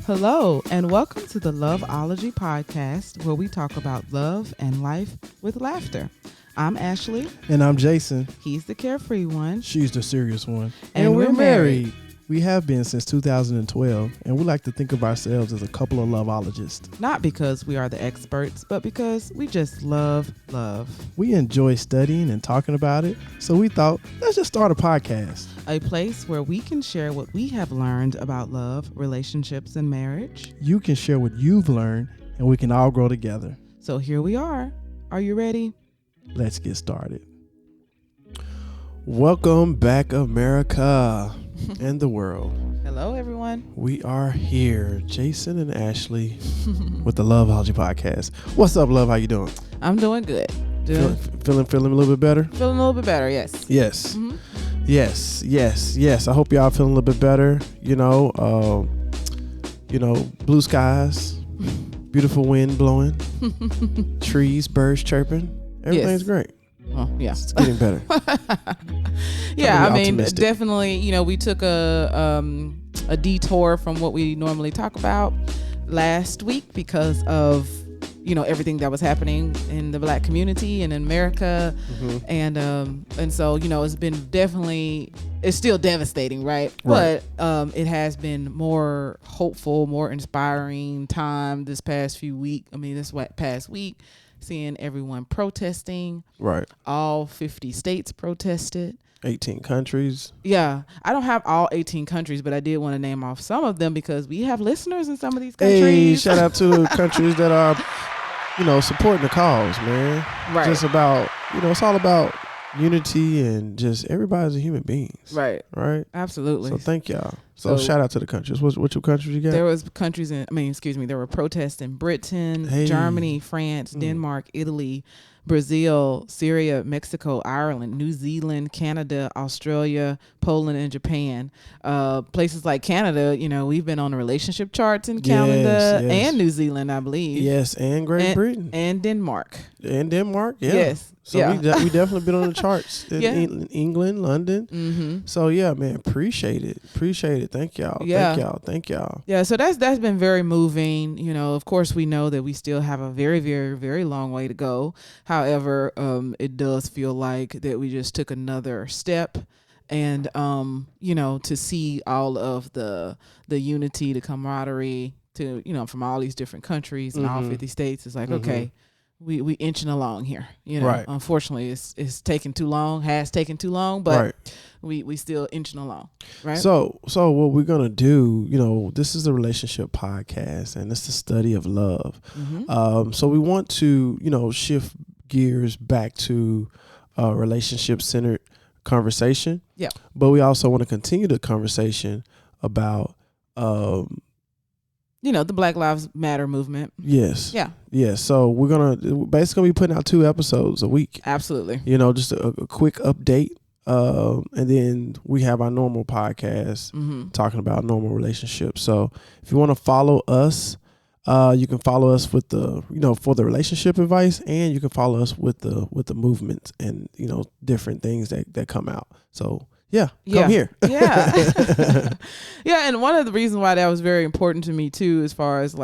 Hello, and welcome to the Loveology podcast, where we talk about love and life with laughter. I'm Ashley. And I'm Jason. He's the carefree one. She's the serious one. And we're married. We have been since 2012, and we like to think of ourselves as a couple of loveologists. Not because we are the experts, but because we just love love. We enjoy studying and talking about it, so we thought, let's just start a podcast. A place where we can share what we have learned about love, relationships, and marriage. You can share what you've learned, and we can all grow together. So here we are. Are you ready? Let's get started. Welcome back, America and the world. Hello, everyone. We are here, Jason and Ashley, with the Loveology podcast. What's up, love? How you doing? I'm doing good. Feeling a little bit better? Feeling a little bit better, yes. Yes. Mm-hmm. Yes. I hope y'all feeling a little bit better. Blue skies, beautiful wind blowing, trees, birds chirping. Everything's great. Oh, yeah. It's getting better. Yeah, I mean, optimistic. definitely, we took a detour from what we normally talk about last week because of, everything that was happening in the Black community and in America. Mm-hmm. And so, it's still devastating, right? But it has been more hopeful, more inspiring time this past week, seeing everyone protesting. Right. All 50 states protested. 18 countries. Yeah. I don't have all 18 countries, but I did want to name off some of them because we have listeners in some of these countries. Hey, shout out to the countries that are, supporting the cause, man. Right. Just about, it's all about unity and just everybody's a human being. Right. Absolutely. So thank y'all. So shout out to the countries. What two countries you got? There was there were protests in Britain, Germany, France, Denmark, Italy, Brazil, Syria, Mexico, Ireland, New Zealand, Canada, Australia, Poland, and Japan. Places like Canada, we've been on the relationship charts in Canada and New Zealand, I believe. Yes, and Great Britain. And Denmark. Yeah. Yes. So we definitely been on the charts in England, London. Mm-hmm. So yeah, man, appreciate it. Thank y'all. Yeah. Thank y'all. Yeah. So that's been very moving. Of course we know that we still have a very, very, very long way to go. However, it does feel like that we just took another step. And, to see all of the unity, the camaraderie from all these different countries and all 50 states, it's like, okay, we inching along here. Right. Unfortunately, it's taken too long, but we still inching along. Right. So what we're going to do, this is a relationship podcast and it's the study of love. Mm-hmm. So we want to, shift gears back to relationship-centered conversation. Yeah. But we also want to continue the conversation about the Black Lives Matter movement. Yes. Yeah. Yes. So we're basically be putting out 2 episodes a week. Absolutely. Just a quick update. And then we have our normal podcast talking about normal relationships. So if you want to follow us, you can follow us with the, for the relationship advice, and you can follow us with the movements and, different things that come out. So come here. Yeah. Yeah. And one of the reasons why that was very important to me too, as far as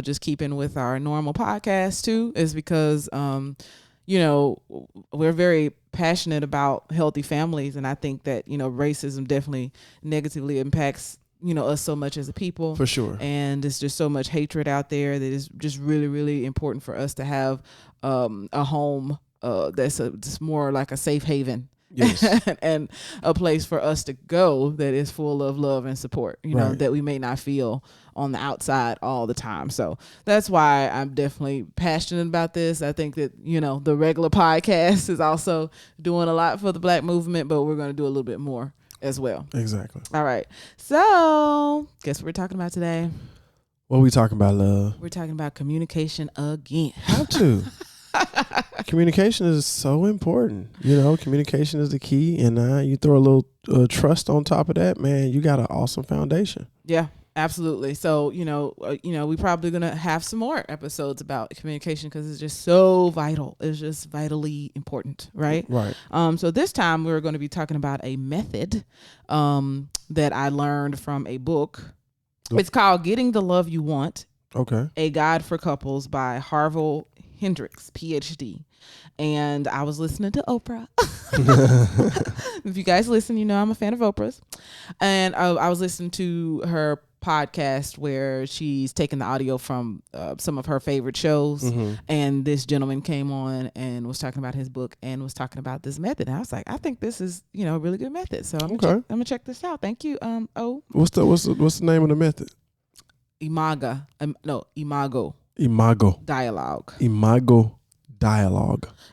just keeping with our normal podcast too, is because, we're very passionate about healthy families. And I think that, racism definitely negatively impacts us so much as a people. For sure. And there's just so much hatred out there that is just really, really important for us to have a home that's just more like a safe haven. Yes. And a place for us to go that is full of love and support, that we may not feel on the outside all the time. So that's why I'm definitely passionate about this. I think that, the regular podcast is also doing a lot for the Black movement, but we're going to do a little bit more as well. Exactly. All right. So guess what we're talking about today? What are we talking about, love? We're talking about communication again. How to? Communication is so important. Communication is the key. And you throw a little trust on top of that, man, you got an awesome foundation. Yeah. Absolutely. So, we probably going to have some more episodes about communication because it's just so vital. It's just vitally important. Right. Right. So this time we're going to be talking about a method that I learned from a book. It's called Getting the Love You Want, Okay. A Guide for Couples by Harville Hendrix, Ph.D. And I was listening to Oprah. If you guys listen, you know I'm a fan of Oprah's. And I was listening to her podcast where she's taking the audio from some of her favorite shows. Mm-hmm. And this gentleman came on and was talking about his book and was talking about this method. And I was like, I think this is, a really good method. So I'm gonna check this out. Thank you. What's the name of the method? Imago Dialogue.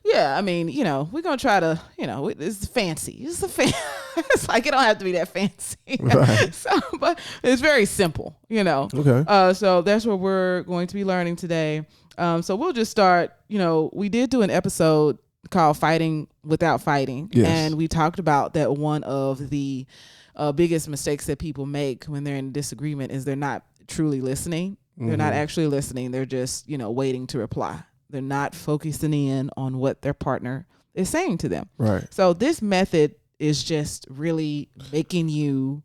Yeah, I mean, we're gonna try to, it's fancy. It's like it don't have to be that fancy. Right. So, but it's very simple, Okay. So that's what we're going to be learning today. So we'll just start. We did do an episode called "Fighting Without Fighting," yes. And we talked about that one of the biggest mistakes that people make when they're in disagreement is they're not truly listening. Mm-hmm. They're not actually listening. They're just, waiting to reply. They're not focusing in on what their partner is saying to them. Right. So this method is just really making you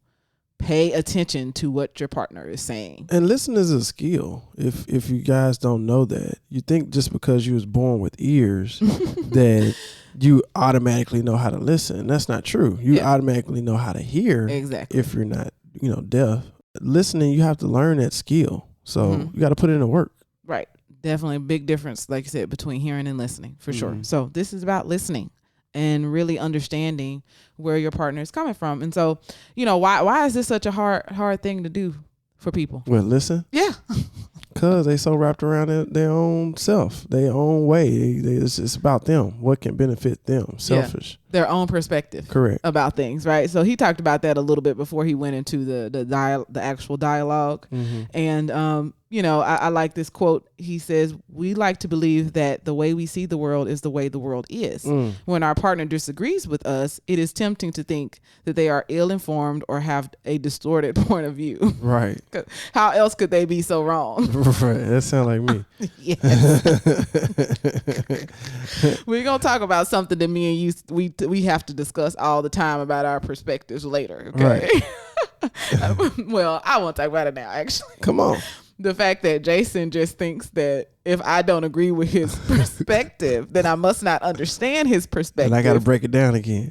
pay attention to what your partner is saying. And listening is a skill. If you guys don't know that, you think just because you was born with ears that you automatically know how to listen. That's not true. You automatically know how to hear. Exactly. If you're not, deaf. Listening, you have to learn that skill. So you got to put it in the work. Right. Definitely a big difference, like you said, between hearing and listening, for sure. So this is about listening and really understanding where your partner is coming from. And so, why is this such a hard thing to do for people? Well, listen. Yeah. Because they so wrapped around their own self, their own way. It's about them. What can benefit them? Selfish. Yeah. Their own perspective. Correct. About things, right? So he talked about that a little bit before he went into the actual dialogue. Mm-hmm. And I like this quote. He says, "We like to believe that the way we see the world is the way the world is. When our partner disagrees with us, it is tempting to think that they are ill-informed or have a distorted point of view." Right. How else could they be so wrong? Right. That sounds like me. Yes. We're gonna talk about something that me and you we have to discuss all the time about our perspectives later. Okay. Right. Well, I won't talk about it now. Actually, come on. The fact that Jason just thinks that if I don't agree with his perspective, then I must not understand his perspective. And I got to break it down again.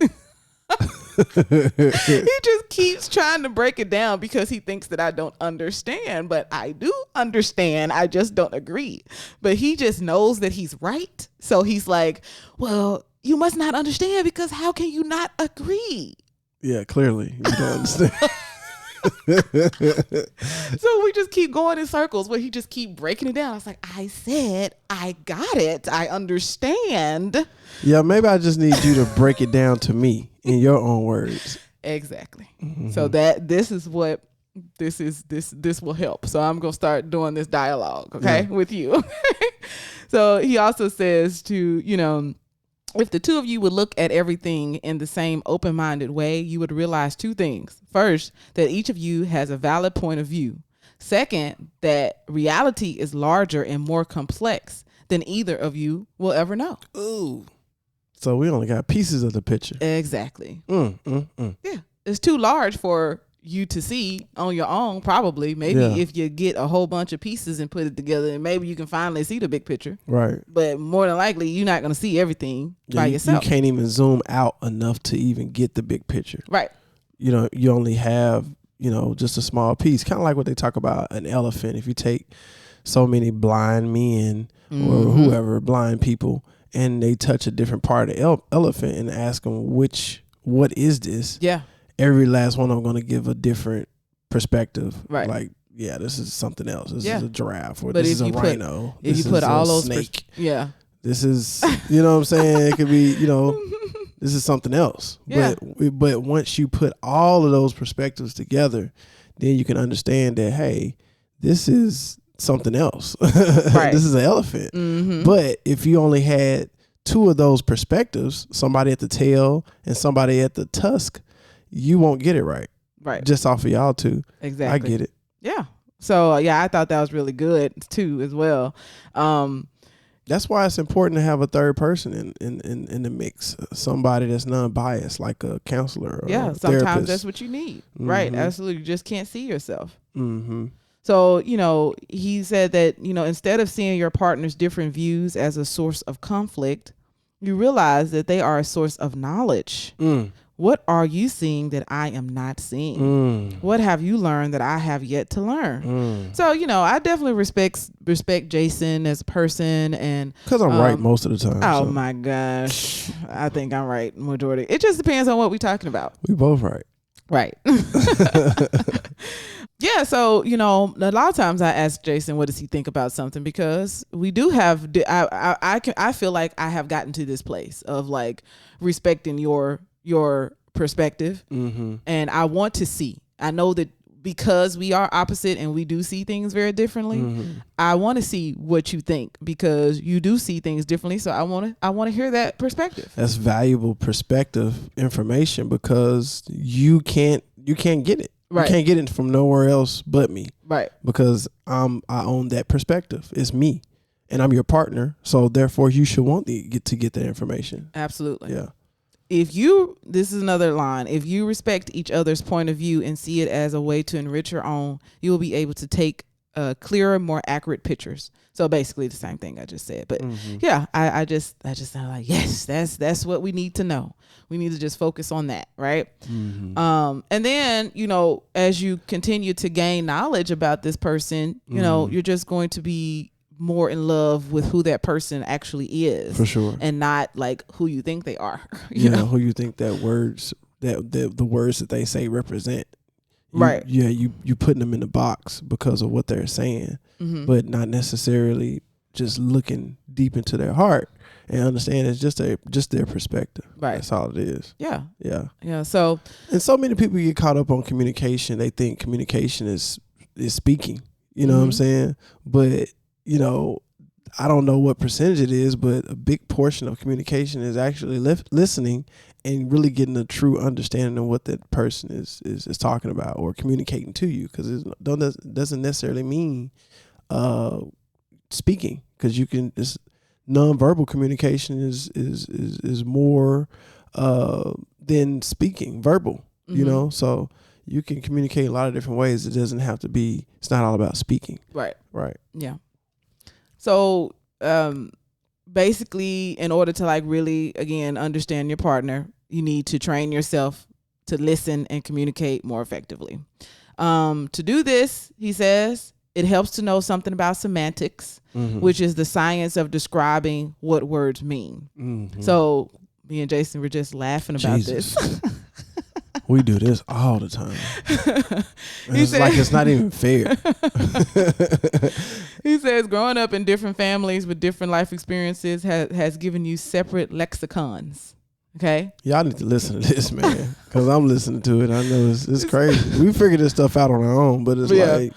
He just keeps trying to break it down because he thinks that I don't understand, but I do understand. I just don't agree. But he just knows that he's right. So he's like, well, you must not understand because how can you not agree? Yeah, clearly you don't understand. So we just keep going in circles where he just keep breaking it down. I was like, I said, I got it. I understand. Yeah, maybe I just need you to break it down to me in your own words. Exactly. Mm-hmm. So this will help. So I'm going to start doing this dialogue, okay, with you. So he also says to, if the two of you would look at everything in the same open-minded way, you would realize two things. First, that each of you has a valid point of view. Second, that reality is larger and more complex than either of you will ever know. Ooh. So we only got pieces of the picture. Exactly. Yeah. It's too large for you to see on your own, probably. Maybe if you get a whole bunch of pieces and put it together, and maybe you can finally see the big picture. Right. But more than likely, you're not going to see everything by yourself. You can't even zoom out enough to even get the big picture. Right. You only have, just a small piece. Kind of like what they talk about an elephant. If you take so many blind men or whoever, blind people, and they touch a different part of the elephant and ask them what is this? Yeah. Every last one of them going to give a different perspective. Right. Like, yeah, this is something else. This is a giraffe, or this is a rhino. If you put all those snake. This is, what I'm saying? It could be, this is something else. Yeah. But once you put all of those perspectives together, then you can understand that, hey, this is something else. Right. This is an elephant. Mm-hmm. But if you only had two of those perspectives, somebody at the tail and somebody at the tusk, you won't get it right. Right. Just off of y'all two. Exactly. I get it. Yeah. So, I thought that was really good too as well. That's why it's important to have a third person in the mix. Somebody that's non-biased, like a counselor or a sometimes therapist. that's what you need. Right. Absolutely. You just can't see yourself. Mm-hmm. So, he said that, instead of seeing your partner's different views as a source of conflict, you realize that they are a source of knowledge. What are you seeing that I am not seeing? What have you learned that I have yet to learn? So, I definitely respect Jason as a person, and because I'm right most of the time. Oh my gosh, I think I'm right majority. It just depends on what we're talking about. We both right. Right. Yeah, so a lot of times I ask Jason, what does he think about something, because we do have. I feel like I have gotten to this place of like respecting your perspective, and I want to see. I know that because we are opposite and we do see things very differently. I want to see what you think, because you do see things differently. So I want to hear that perspective. That's valuable perspective information, because you can't get it. Right. You can't get it from nowhere else but me. Right. Because I own that perspective. It's me, and I'm your partner. So therefore, you should want to get that information. Absolutely. Yeah. This is another line. If you respect each other's point of view and see it as a way to enrich your own, you will be able to take clearer, more accurate pictures. So basically the same thing I just said. But yeah, I just sound like, yes, that's what we need to know. We need to just focus on that. Right. And then, as you continue to gain knowledge about this person, you're just going to be more in love with who that person actually is, for sure, and not like who you think they are. You know who you think that the words that they say represent. Right. Yeah, you putting them in the box because of what they're saying, but not necessarily just looking deep into their heart and understand it's just their perspective. Right. That's all it is. Yeah. Yeah. Yeah. So many people get caught up on communication. They think communication is speaking. You know what I'm saying? But I don't know what percentage it is, but a big portion of communication is actually listening and really getting a true understanding of what that person is talking about or communicating to you. Because it doesn't necessarily mean speaking, because you can. Nonverbal communication is more than speaking verbal. So you can communicate a lot of different ways. It doesn't have to be. It's not all about speaking. Right. Right. Yeah. So basically, in order to like really, again, understand your partner, you need to train yourself to listen and communicate more effectively. To do this, he says, it helps to know something about semantics, which is the science of describing what words mean. So me and Jason were just laughing about this. We do this all the time. It's like it's not even fair. He says growing up in different families with different life experiences has given you separate lexicons. Okay. Y'all need to listen to this, man, because I'm listening to it. I know it's crazy. We figured this stuff out on our own, but it's like,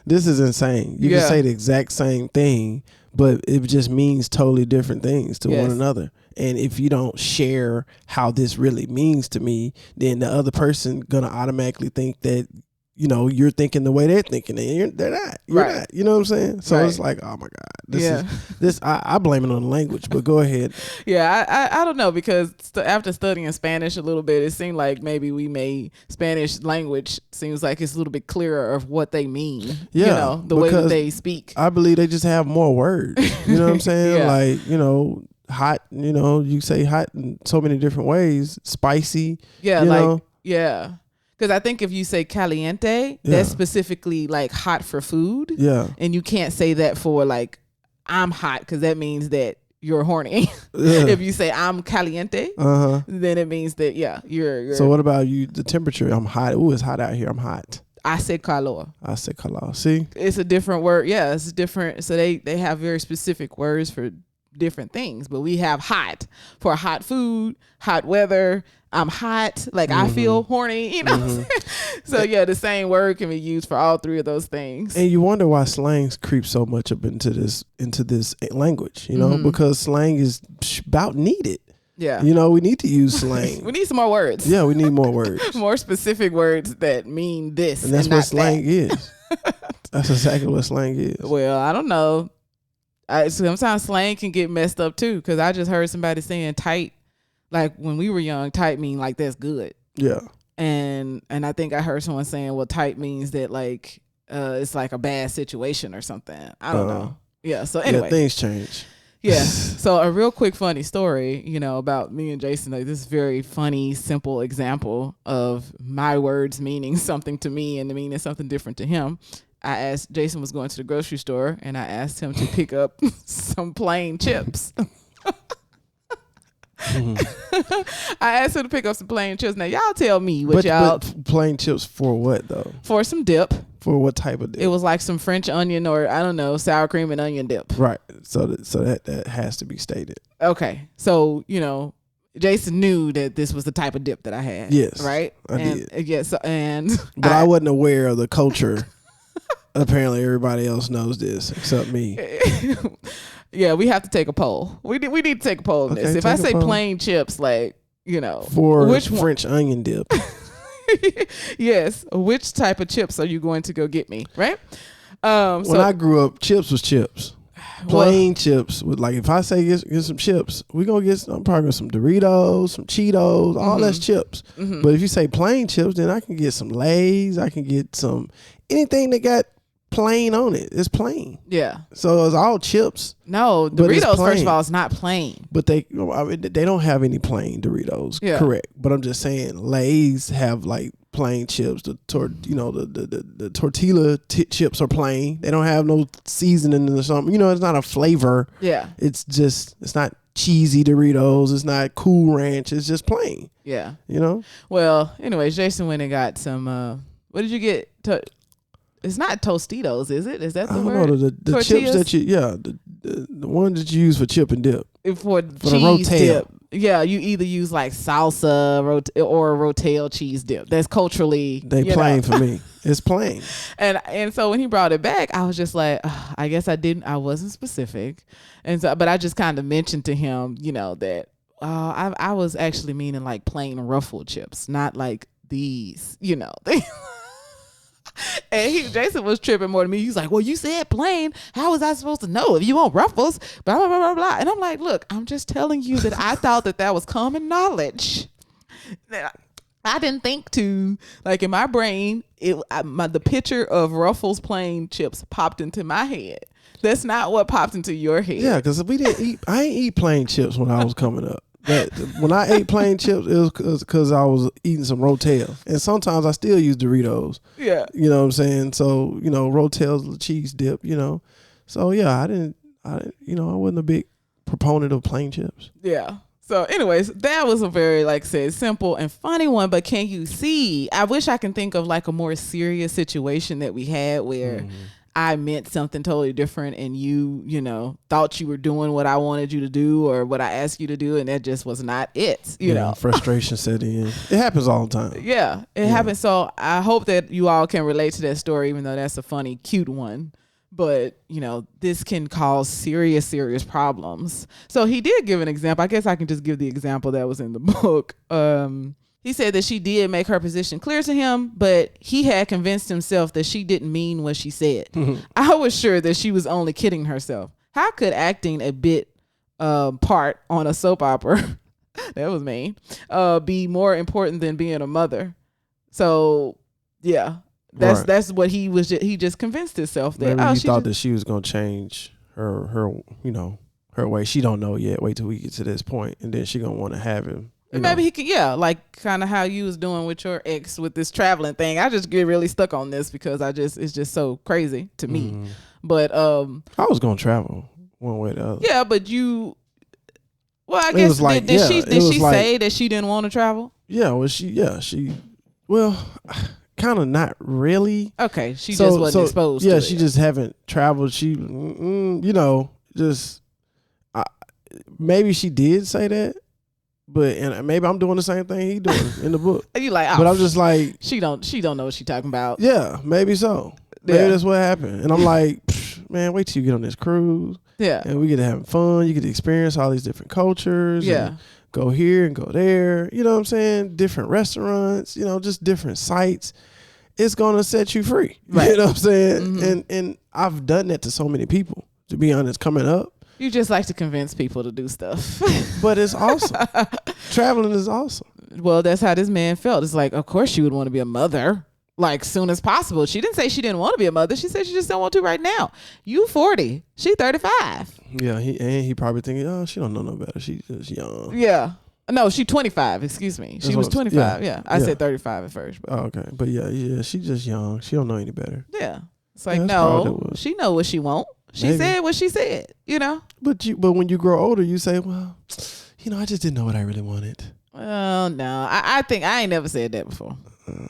this is insane. You can say the exact same thing, but it just means totally different things to one another. And if you don't share how this really means to me, then the other person gonna automatically think that you're thinking the way they're thinking, and they're not. You're not. You know what I'm saying? So it's like, oh my God, this. I blame it on the language, but go ahead. Yeah, I don't know, because after studying Spanish a little bit, it seemed like maybe we made Spanish language seems like it's a little bit clearer of what they mean. Yeah, the way that they speak. I believe they just have more words. You know what I'm saying? Like hot. You say hot in so many different ways. Spicy. Yeah, yeah. Because I think if you say caliente, that's specifically like hot for food. Yeah. And you can't say that for like, I'm hot, because that means that you're horny. If you say I'm caliente, then it means that, you're. So what about you? The temperature, I'm hot. Ooh, it's hot out here. I'm hot. I say calor. See? It's a different word. Yeah, it's different. So they have very specific words for different things, but we have hot for hot food, hot weather. I'm hot, like I feel horny, So the same word can be used for all three of those things. And you wonder why slangs creep so much up into this language, because slang is about needed. Yeah. We need to use slang. We need some more words. Yeah, we need more words. More specific words that mean this. And that's what slang is. That's exactly what slang is. Well, I don't know. Sometimes slang can get messed up too, because I just heard somebody saying tight, like when we were young, tight mean like that's good. Yeah. And I think I heard someone saying, well, tight means that like it's like a bad situation or something. I don't know. Yeah. So anyway, things change. Yeah. So a real quick funny story, about me and Jason. Like, this very funny, simple example of my words meaning something to me and meaning something different to him. I asked, Jason was going to the grocery store, and I asked him to pick up some plain chips. Mm-hmm. I asked him to pick up some plain chips. Now, y'all tell me what y'all... But plain chips for what, though? For some dip. For what type of dip? It was like some French onion or, I don't know, sour cream and onion dip. Right. So that has to be stated. Okay. So, Jason knew that this was the type of dip that I had. Yes. Right? I did. Yes. But I wasn't aware of the culture. Apparently everybody else knows this except me. Yeah, we have to take a poll. We need to take a poll on this. If I say plain chips, like, for which French onion dip. Yes. Which type of chips are you going to go get me? Right? When I grew up, chips was chips. Plain chips. Like if I say get some chips, we gonna get I'm probably some Doritos, some Cheetos, all that's chips. Mm-hmm. But if you say plain chips, then I can get some Lay's. I can get some anything that got plain on it. It's plain. Yeah. So it's all chips. No, Doritos first of all is not plain. But they don't have any plain Doritos. Yeah. Correct. But I'm just saying Lay's have like plain chips. The tortilla chips are plain. They don't have no seasoning or something. It's not a flavor. Yeah. It's not cheesy Doritos. It's not Cool Ranch. It's just plain. Yeah. Well, anyways, Jason went and got some. What did you get? It's not Tostitos, is it? Is that the word? No, the chips that the one that you use for chip and dip. For cheese dip. Yeah, you either use like salsa or Rotel cheese dip. That's culturally plain for me. It's plain. And so when he brought it back, I was just like, I guess I wasn't specific, and so but I just kind of mentioned to him, that I was actually meaning like plain Ruffle chips, not like these, And Jason was tripping more than me. He's like, well, you said plain. How was I supposed to know if you want Ruffles? Blah, blah, blah, blah, blah. And I'm like, look, I'm just telling you that I thought that was common knowledge. I didn't think to, like in my brain, the picture of Ruffles plain chips popped into my head. That's not what popped into your head. Yeah, because I ain't eat plain chips when I was coming up. But when I ate plain chips, it was because I was eating some Rotel. And sometimes I still use Doritos. Yeah. You know what I'm saying? So, Rotel's the cheese dip, So, yeah, I wasn't a big proponent of plain chips. Yeah. So, anyways, that was a very, like I said, simple and funny one. But can you see, I wish I can think of like a more serious situation that we had where I meant something totally different and you thought you were doing what I wanted you to do or what I asked you to do, and that just was not it, you know. Frustration set in. It happens all the time. Yeah, it happens. So I hope that you all can relate to that story, even though that's a funny, cute one. But, this can cause serious, serious problems. So he did give an example. I guess I can just give the example that was in the book. He said that she did make her position clear to him, but he had convinced himself that she didn't mean what she said. I was sure that she was only kidding herself. How could acting a bit part on a soap opera, that was mean, be more important than being a mother? So, yeah, that's what he was. He just convinced himself that. Maybe he thought that she was going to change her way. She don't know yet. Wait till we get to this point, and then she going to want to have him. Maybe he could, like kind of how you was doing with your ex with this traveling thing. I just get really stuck on this because it's just so crazy to me. But I was gonna travel one way or the other. Yeah, but I guess did she say that she didn't want to travel? Yeah, well, kind of not really. Okay, she just wasn't exposed. Yeah, to she it. just haven't traveled. She, maybe she did say that. And maybe I'm doing the same thing he doing in the book. You like, but I'm just like, she don't know what she talking about. Yeah, maybe so. Maybe that's what happened. And I'm like, man, wait till you get on this cruise. Yeah, and we get to having fun. You get to experience all these different cultures. Yeah, and go here and go there. You know what I'm saying? Different restaurants. Just different sites. It's gonna set you free. Right. You know what I'm saying? Mm-hmm. And I've done that to so many people. to be honest, coming up. You just like to convince people to do stuff. But it's awesome. Traveling is awesome. Well, that's how this man felt. It's like, of course she would want to be a mother, like soon as possible. She didn't say she didn't want to be a mother. She said she just don't want to right now. You 40, she 35. Yeah, he probably thinking, oh, she don't know no better. She's young. Yeah. No, she 25. Excuse me. She was 25. Yeah. I said 35 at first. But. Oh, okay. But yeah, she's just young. She don't know any better. Yeah. It's like, no, she know what she want. She said what she said, you know? But when you grow older, you say, well, I just didn't know what I really wanted. Well, no. I think I ain't never said that before.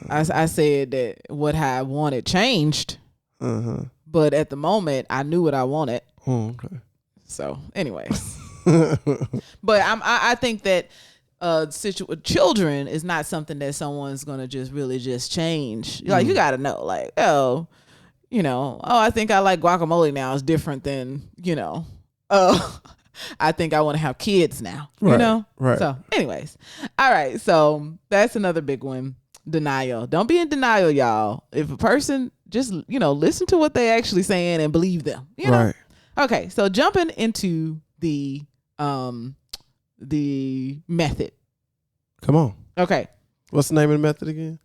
I said that what I wanted changed. But at the moment, I knew what I wanted. Oh, okay. So, anyways. But I think that children is not something that someone's going to just really just change. Like, you got to know, like, I think I like guacamole now is different than, I think I want to have kids now, Right. So anyways, all right. So that's another big one. Denial. Don't be in denial, y'all. If a person just, listen to what they actually saying and believe them, Right. Okay. So jumping into the method. Come on. Okay. What's the name of the method again?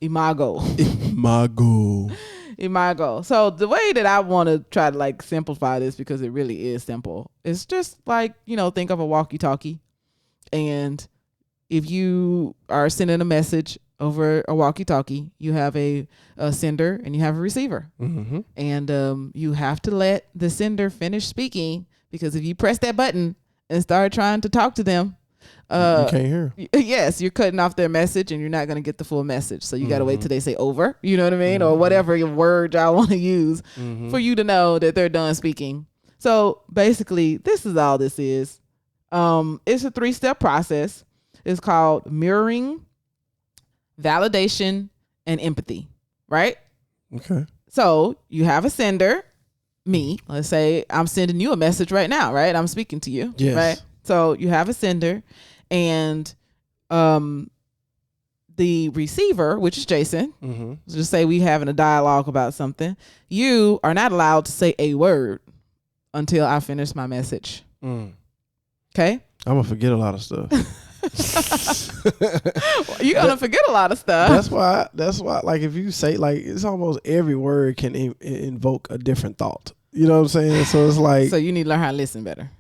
Imago. Imago. So the way that I want to try to like simplify this, because it really is simple, it's just like, think of a walkie-talkie. And if you are sending a message over a walkie-talkie, you have a sender and you have a receiver. Mm-hmm. And you have to let the sender finish speaking, because if you press that button and start trying to talk to them, you can't hear. Yes, you're cutting off their message and you're not going to get the full message. So you got to wait till they say over, you know what I mean? Or whatever word y'all want to use for you to know that they're done speaking. So basically, this is all this is. It's a 3-step process. It's called mirroring, validation, and empathy, right? Okay. So you have a sender, me. Let's say I'm sending you a message right now, right? I'm speaking to you, right? So you have a sender, and the receiver, which is Jason, just say we having a dialogue about something. You are not allowed to say a word until I finish my message. Okay? I'm going to forget a lot of stuff. You're going to forget a lot of stuff. That's why, like, if you say, like, it's almost every word can invoke a different thought. You know what I'm saying? So it's like. So you need to learn how to listen better.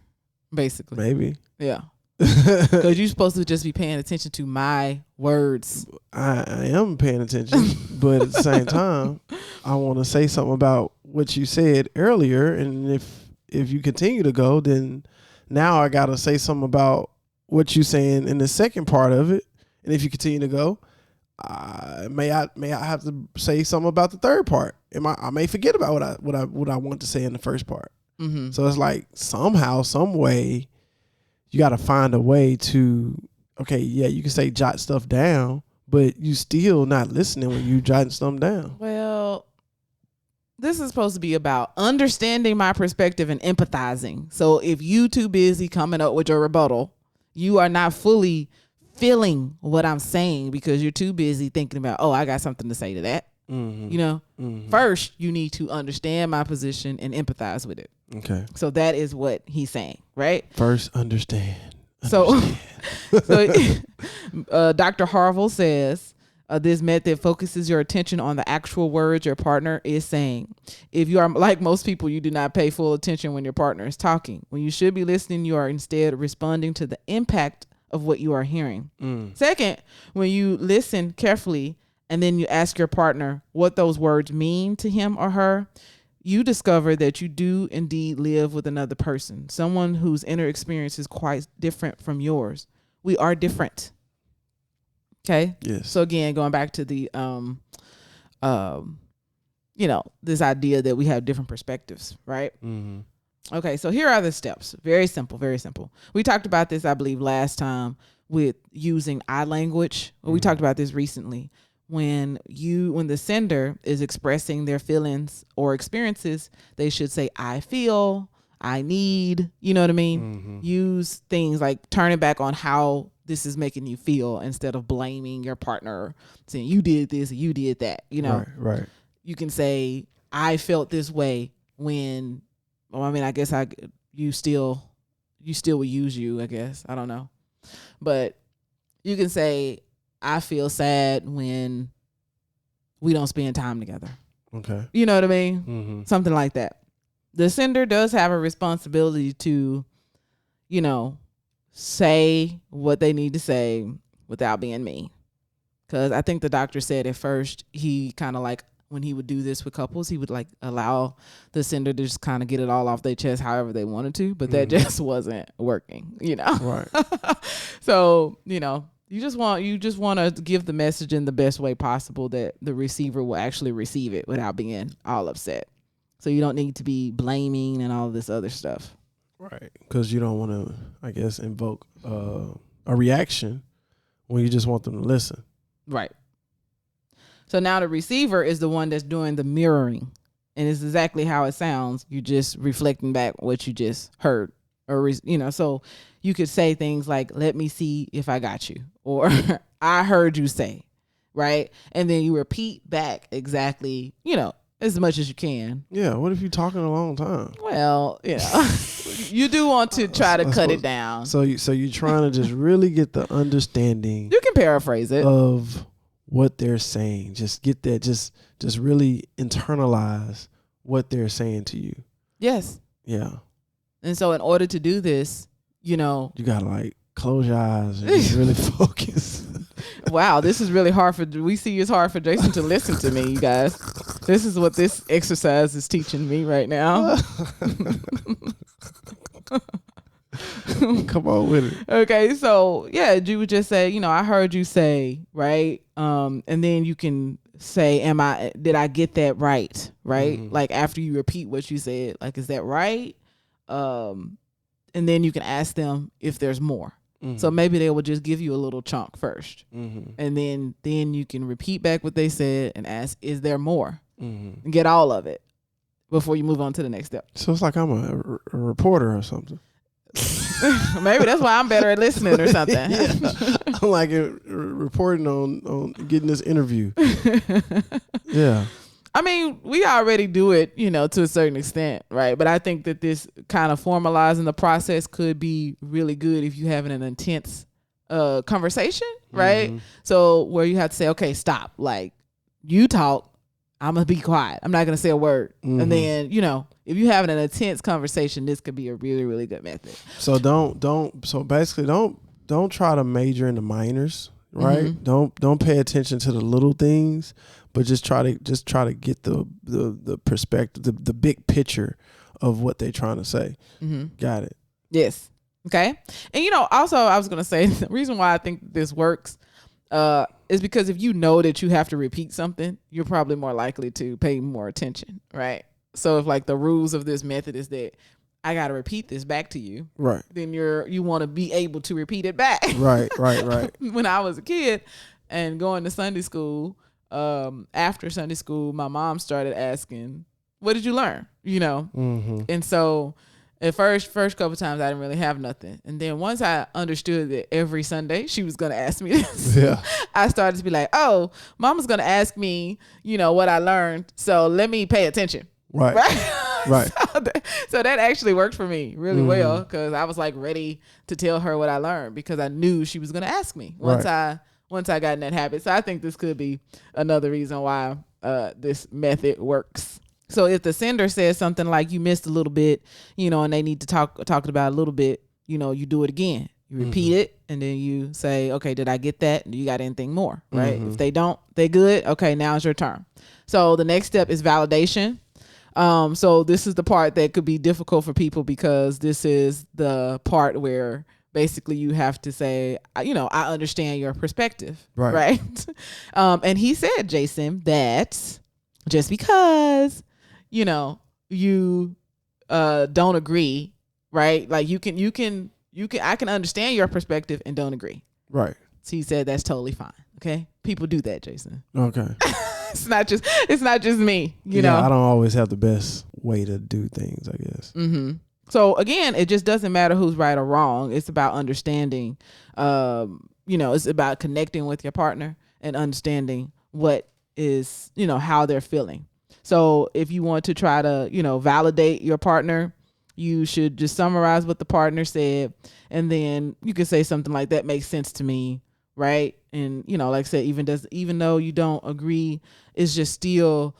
Basically. Maybe. Yeah. Because you're supposed to just be paying attention to my words. I am paying attention, but at the same time, I want to say something about what you said earlier. And if you continue to go, then now I got to say something about what you're saying in the second part of it. And if you continue to go, may I have to say something about the third part. I may forget about what I want to say in the first part. Mm-hmm. So it's like somehow, some way, you got to find a way to, okay, yeah, you can say jot stuff down, but you still not listening when you jotting something down. Well, this is supposed to be about understanding my perspective and empathizing. So if you too busy coming up with your rebuttal, you are not fully feeling what I'm saying because you're too busy thinking about, I got something to say to that. Mm-hmm. First you need to understand my position and empathize with it. Okay. So that is what he's saying, right? First, understand. So Dr. Harville says this method focuses your attention on the actual words your partner is saying. If you are like most people, you do not pay full attention when your partner is talking. When you should be listening, you are instead responding to the impact of what you are hearing. Second, when you listen carefully and then you ask your partner what those words mean to him or her, you discover that you do indeed live with another person, someone whose inner experience is quite different from yours. We are different. Okay? Yes. So again, going back to the, this idea that we have different perspectives, right? Mm-hmm. Okay, so here are the steps. Very simple, very simple. We talked about this, I believe, last time with using I language. Well, we talked about this recently. When the sender is expressing their feelings or experiences, they should say, I feel, I need, you know what I mean? Mm-hmm. Use things like turn it back on how this is making you feel instead of blaming your partner, saying you did this, you did that, Right. You can say, I felt this way when well, I mean, I guess you still will use you, I guess. I don't know. But you can say, I feel sad when we don't spend time together. Okay. You know what I mean? Mm-hmm. Something like that. The sender does have a responsibility to, say what they need to say without being mean. Because I think the doctor said at first he kind of like, when he would do this with couples, he would like allow the sender to just kind of get it all off their chest however they wanted to, but that just wasn't working, Right. So, you just want to give the message in the best way possible that the receiver will actually receive it without being all upset. So you don't need to be blaming and all this other stuff. Right. Because you don't want to, I guess, invoke a reaction when you just want them to listen. Right. So now the receiver is the one that's doing the mirroring, and it's exactly how it sounds. You're just reflecting back what you just heard, or so you could say things like, "Let me see if I got you," or "I heard you say," right? And then you repeat back exactly, as much as you can. Yeah. What if you're talking a long time? Well, you do want to try to cut it down. So you're trying to just really get the understanding. You can paraphrase it of what they're saying. Just get that. Just really internalize what they're saying to you. Yes. Yeah. And so in order to do this, you gotta like close your eyes and just really focus. Wow, this is really hard it's hard for Jason to listen to me, you guys. This is what this exercise is teaching me right now. Come on with it. Okay, so yeah, you would just say, I heard you say, right? And then you can say, did I get that right? Right? Mm-hmm. Like after you repeat what you said, like, is that right? And then you can ask them if there's more. Mm-hmm. So maybe they will just give you a little chunk first. Mm-hmm. And then you can repeat back what they said and ask, is there more? Mm-hmm. And get all of it before you move on to the next step. So it's like I'm a reporter or something. Maybe that's why I'm better at listening or something. Yeah. I'm like reporting on getting this interview. Yeah. I mean, we already do it, to a certain extent, right? But I think that this kind of formalizing the process could be really good if you're having an intense conversation, right? Mm-hmm. So where you have to say, okay, stop. Like, you talk, I'm going to be quiet. I'm not going to say a word. Mm-hmm. And then, if you're having an intense conversation, this could be a really, really good method. So basically don't try to major in the minors, right? Mm-hmm. Don't pay attention to the little things, but just try to get the perspective, the big picture of what they're trying to say. Mm-hmm. Got it. Yes. Okay. And also I was going to say the reason why I think this works is because if you know that you have to repeat something, you're probably more likely to pay more attention, right? So if like the rules of this method is that I got to repeat this back to you, right? Then you want to be able to repeat it back. Right. When I was a kid and going to Sunday school, after Sunday school, my mom started asking, what did you learn? Mm-hmm. And so at first couple times I didn't really have nothing. And then once I understood that every Sunday she was going to ask me this, yeah. I started to be like, oh, mama's going to ask me, what I learned. So let me pay attention. Right. Right. So that actually worked for me really well because I was like ready to tell her what I learned because I knew she was going to ask me once I got in that habit. So I think this could be another reason why this method works. So if the sender says something like you missed a little bit, and they need to talk about a little bit, you do it again. You repeat it and then you say, okay, did I get that? Do you got anything more? Right. Mm-hmm. If they don't, they good. Okay, now it's your turn. So the next step is validation. So this is the part that could be difficult for people because this is the part where basically you have to say, I understand your perspective. Right. And he said, Jason, that just because, you don't agree, right? Like you can, I can understand your perspective and don't agree. Right. So he said, that's totally fine. Okay. People do that, Jason. Okay. It's not just me, you know. I don't always have the best way to do things, I guess. Mm-hmm. So again, it just doesn't matter who's right or wrong. It's about understanding, it's about connecting with your partner and understanding what is, how they're feeling. So if you want to try to, validate your partner, You should just summarize what the partner said, and then you could say something like, that makes sense to me, right? And, like I said, even though you don't agree, it's just still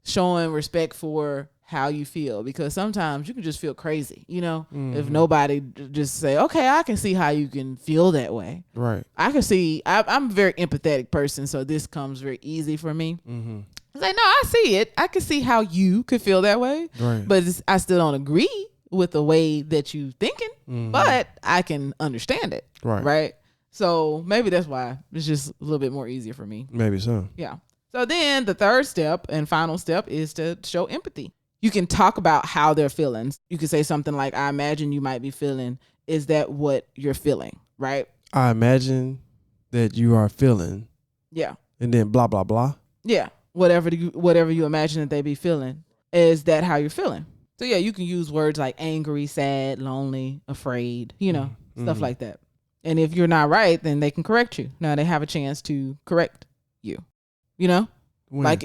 showing respect for how you feel, because sometimes you can just feel crazy, if nobody just say, okay, I can see how you can feel that way. Right. I can see, I'm a very empathetic person, so this comes very easy for me. It's like, no, I see it. I can see how you could feel that way, right. But I still don't agree with the way that you thinking, but I can understand it. Right. So maybe that's why it's just a little bit more easier for me. Maybe so. Yeah. So then the third step and final step is to show empathy. You can talk about how they're feeling. You could say something like, I imagine you might be feeling, is that what you're feeling? Right. I imagine that you are feeling. Yeah. And then blah, blah, blah. Yeah. Whatever you imagine that they be feeling, is that how you're feeling? So yeah, you can use words like angry, sad, lonely, afraid, stuff like that. And if you're not right, then they can correct you. Now they have a chance to correct you, When? Like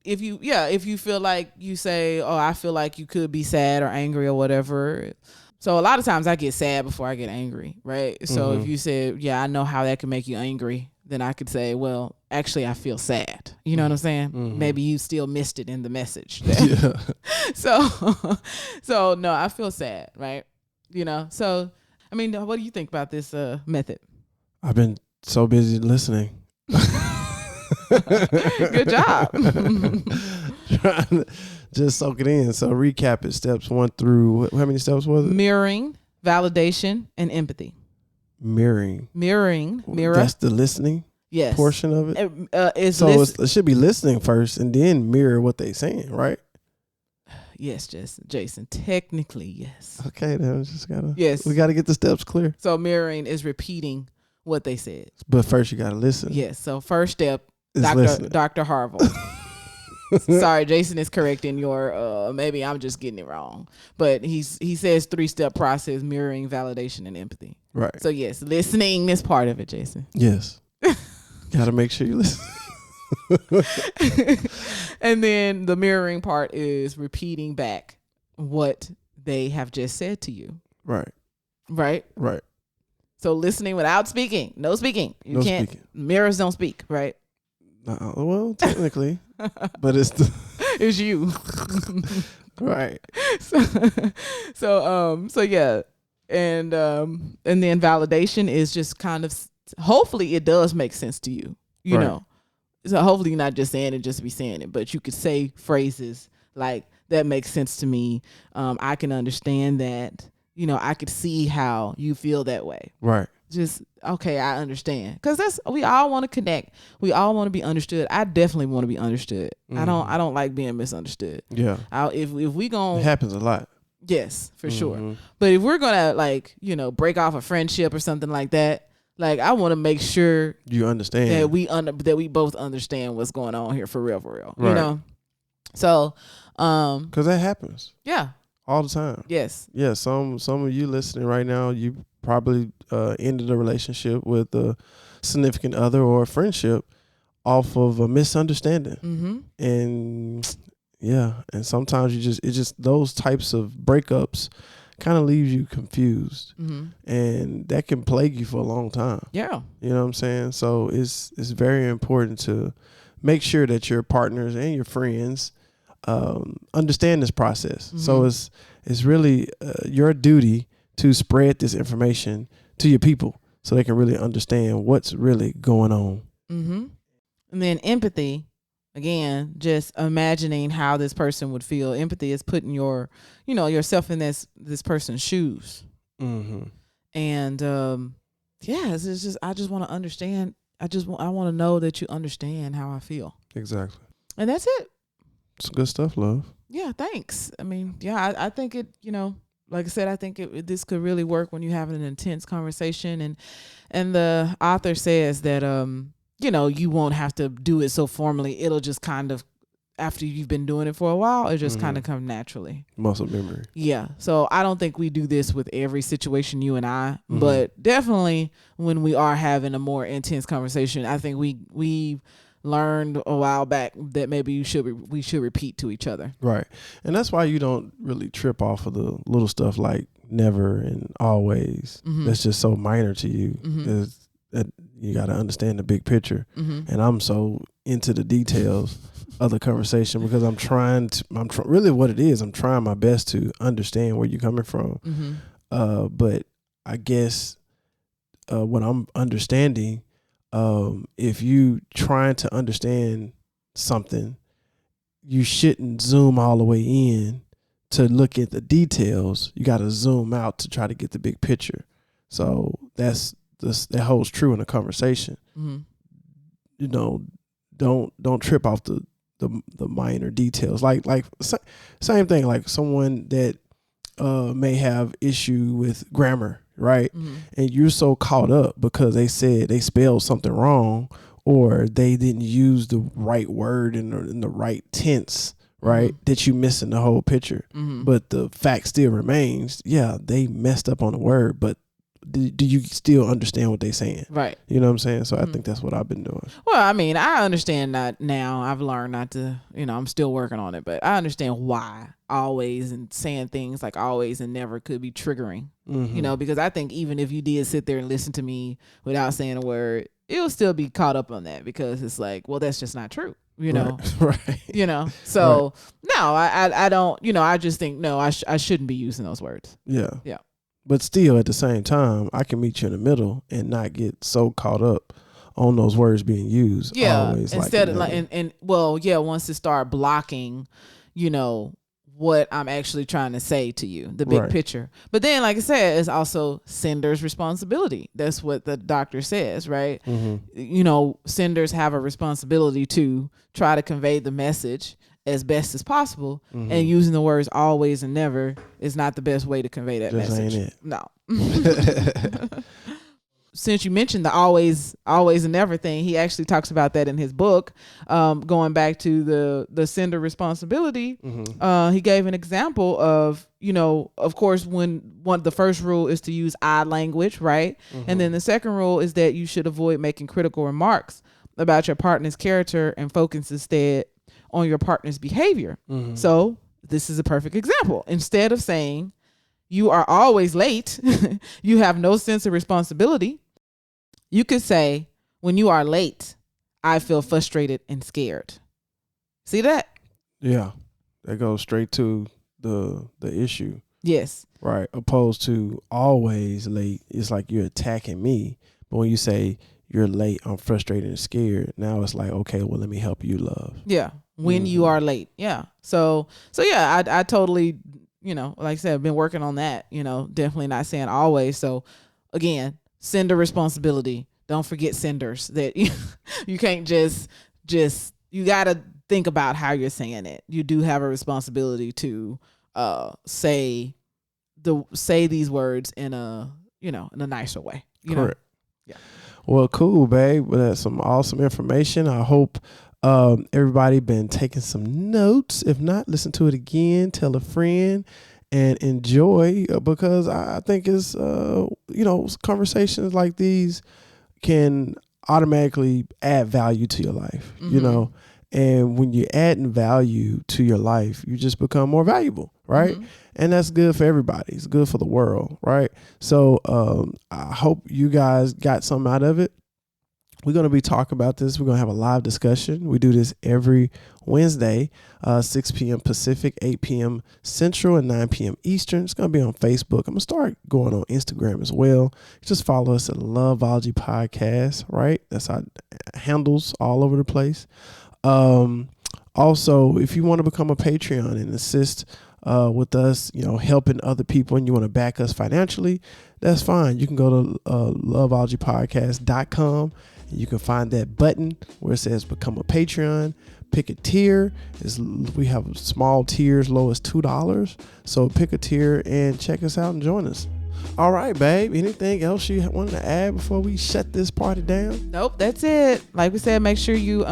if you feel like you say, oh, I feel like you could be sad or angry or whatever. So a lot of times I get sad before I get angry, right? So if you said, yeah, I know how that can make you angry, then I could say, well, actually I feel sad. You know what I'm saying? Maybe you still missed it in the message. Yeah. So no, I feel sad, right? So, I mean, what do you think about this method? I've been so busy listening. Good job. Trying to just soak it in. So recap it. Steps 1 through, how many steps was it? Mirroring, validation, and empathy. Mirror. That's the listening portion of it. It should be listening first and then mirror what they saying, right? Yes, Jason. Technically, yes. Okay, then we just gotta. Yes, we gotta get the steps clear. So mirroring is repeating what they said. But first, you gotta listen. Yes. So first step, is Dr. Harville. Sorry, Jason is correcting your. Maybe I'm just getting it wrong, but he says 3-step process: mirroring, validation, and empathy. Right. So yes, listening is part of it, Jason. Yes. Gotta make sure you listen. And then the mirroring part is repeating back what they have just said to you. Right. So listening without speaking. No speaking. You can't. Speaking. Mirrors don't speak, right? Well, technically, but it's you. Right. So yeah. And then validation is just kind of, hopefully it does make sense to you, you know. So hopefully you're not just saying it just to be saying it, but you could say phrases like, that makes sense to me. I can understand that, I could see how you feel that way. Right. Just, okay, I understand. Because we all want to connect. We all want to be understood. I definitely want to be understood. I don't like being misunderstood. Yeah. If we going it happens a lot. Yes, for sure. But if we're going to break off a friendship or something like that, I want to make sure you understand that we both understand what's going on here for real. Right. So, because that happens. Yeah. All the time. Yes. Yeah. Some of you listening right now, you probably ended a relationship with a significant other or a friendship off of a misunderstanding. And yeah, and sometimes it's just those types of breakups kind of leaves you confused, and that can plague you for a long time. Yeah. You know what I'm saying? So it's very important to make sure that your partners and your friends understand this process. So it's really your duty to spread this information to your people so they can really understand what's really going on. And then empathy, again, just imagining how this person would feel. Empathy is putting yourself in this person's shoes. And it's just, I just want to understand. I want to know that you understand how I feel. Exactly. And that's it. It's good stuff, love. Yeah, thanks. I mean, yeah, I think it, like I said, I think this could really work when you're having an intense conversation. And the author says that, you won't have to do it so formally. It'll just kind of, after you've been doing it for a while, it just kind of come naturally. Muscle memory. Yeah. So I don't think we do this with every situation, you and I, but definitely when we are having a more intense conversation, I think we learned a while back that maybe we should repeat to each other. Right. And that's why you don't really trip off of the little stuff like never and always. That's just so minor to you. Is that you got to understand the big picture. And I'm so into the details of the conversation because really what it is, I'm trying my best to understand where you're coming from. But I guess what I'm understanding, if you trying to understand something, you shouldn't zoom all the way in to look at the details. You got to zoom out to try to get the big picture. So that holds true in a conversation. You know, don't trip off the minor details. Like same thing. Like someone that may have issue with grammar, right? And you're so caught up because they said they spelled something wrong or they didn't use the right word in the right tense, right? That you missing the whole picture. But the fact still remains, yeah, they messed up on the word, but do you still understand what they're saying? Right. You know what I'm saying? So I think that's what I've been doing. Well, I mean, I understand that now. I've learned not to, I'm still working on it, but I understand why always and saying things like always and never could be triggering, because I think even if you did sit there and listen to me without saying a word, it'll still be caught up on that because it's like, well, that's just not true. Right. So no, I don't, I just think, no, I shouldn't be using those words. Yeah. Yeah. But still, at the same time, I can meet you in the middle and not get so caught up on those words being used. Yeah. Always Instead of once it start blocking, what I'm actually trying to say to you, the big picture. But then, like I said, it's also sender's responsibility. That's what the doctor says, right? Senders have a responsibility to try to convey the message as best as possible, and using the words always and never is not the best way to convey that message. Ain't it. No. Since you mentioned the always and never thing, he actually talks about that in his book, going back to the sender responsibility. He gave an example of, of course, the first rule is to use I language, right? And then the second rule is that you should avoid making critical remarks about your partner's character and focus instead on your partner's behavior. So this is a perfect example. Instead of saying you are always late, you have no sense of responsibility, you could say, when you are late, I feel frustrated and scared. See that? Yeah. That goes straight to the issue. Yes. Right. Opposed to always late, it's like you're attacking me. But when you say you're late, I'm frustrated and scared, now it's like, okay, well, let me help you, love. Yeah. When you are late. Yeah. So yeah, I totally, like I said, I've been working on that, definitely not saying always. So again, sender responsibility. Don't forget senders that you can't just you got to think about how you're saying it. You do have a responsibility to say these words in a nicer way. Correct. Yeah. Well, cool, babe. Well, that's some awesome information. I hope everybody been taking some notes. If not, listen to it again, tell a friend, and enjoy, because I think it's, conversations like these can automatically add value to your life, and when you're adding value to your life, you just become more valuable, right? And that's good for everybody. It's good for the world, right? So I hope you guys got something out of it. We're going to be talking about this. We're going to have a live discussion. We do this every Wednesday, 6 p.m. Pacific, 8 p.m. Central, and 9 p.m. Eastern. It's going to be on Facebook. I'm going to start going on Instagram as well. Just follow us at Loveology Podcast, right? That's our handles all over the place. Also, if you want to become a Patreon and assist with us, helping other people, and you want to back us financially, that's fine. You can go to loveologypodcast.com. You can find that button where it says become a Patreon. Pick a tier. We have small tiers, low as $2. So pick a tier and check us out and join us. All right, babe. Anything else you wanted to add before we shut this party down? Nope, that's it. Like we said, make sure you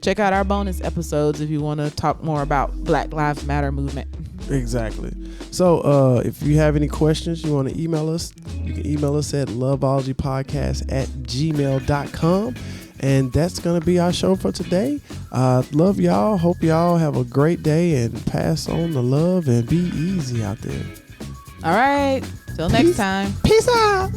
check out our bonus episodes if you want to talk more about Black Lives Matter movement. Exactly. So if you have any questions, you want to email us, you can email us at loveologypodcast@gmail.com. And that's going to be our show for today. Love y'all. Hope y'all have a great day and pass on the love and be easy out there. All right. Till next time. Peace out.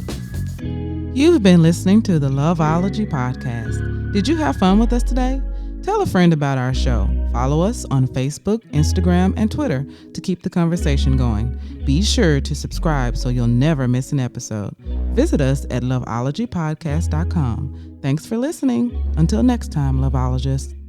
You've been listening to the Loveology podcast. Did you have fun with us today? Tell a friend about our show. Follow us on Facebook, Instagram, and Twitter to keep the conversation going. Be sure to subscribe so you'll never miss an episode. Visit us at loveologypodcast.com. Thanks for listening. Until next time, Loveologists.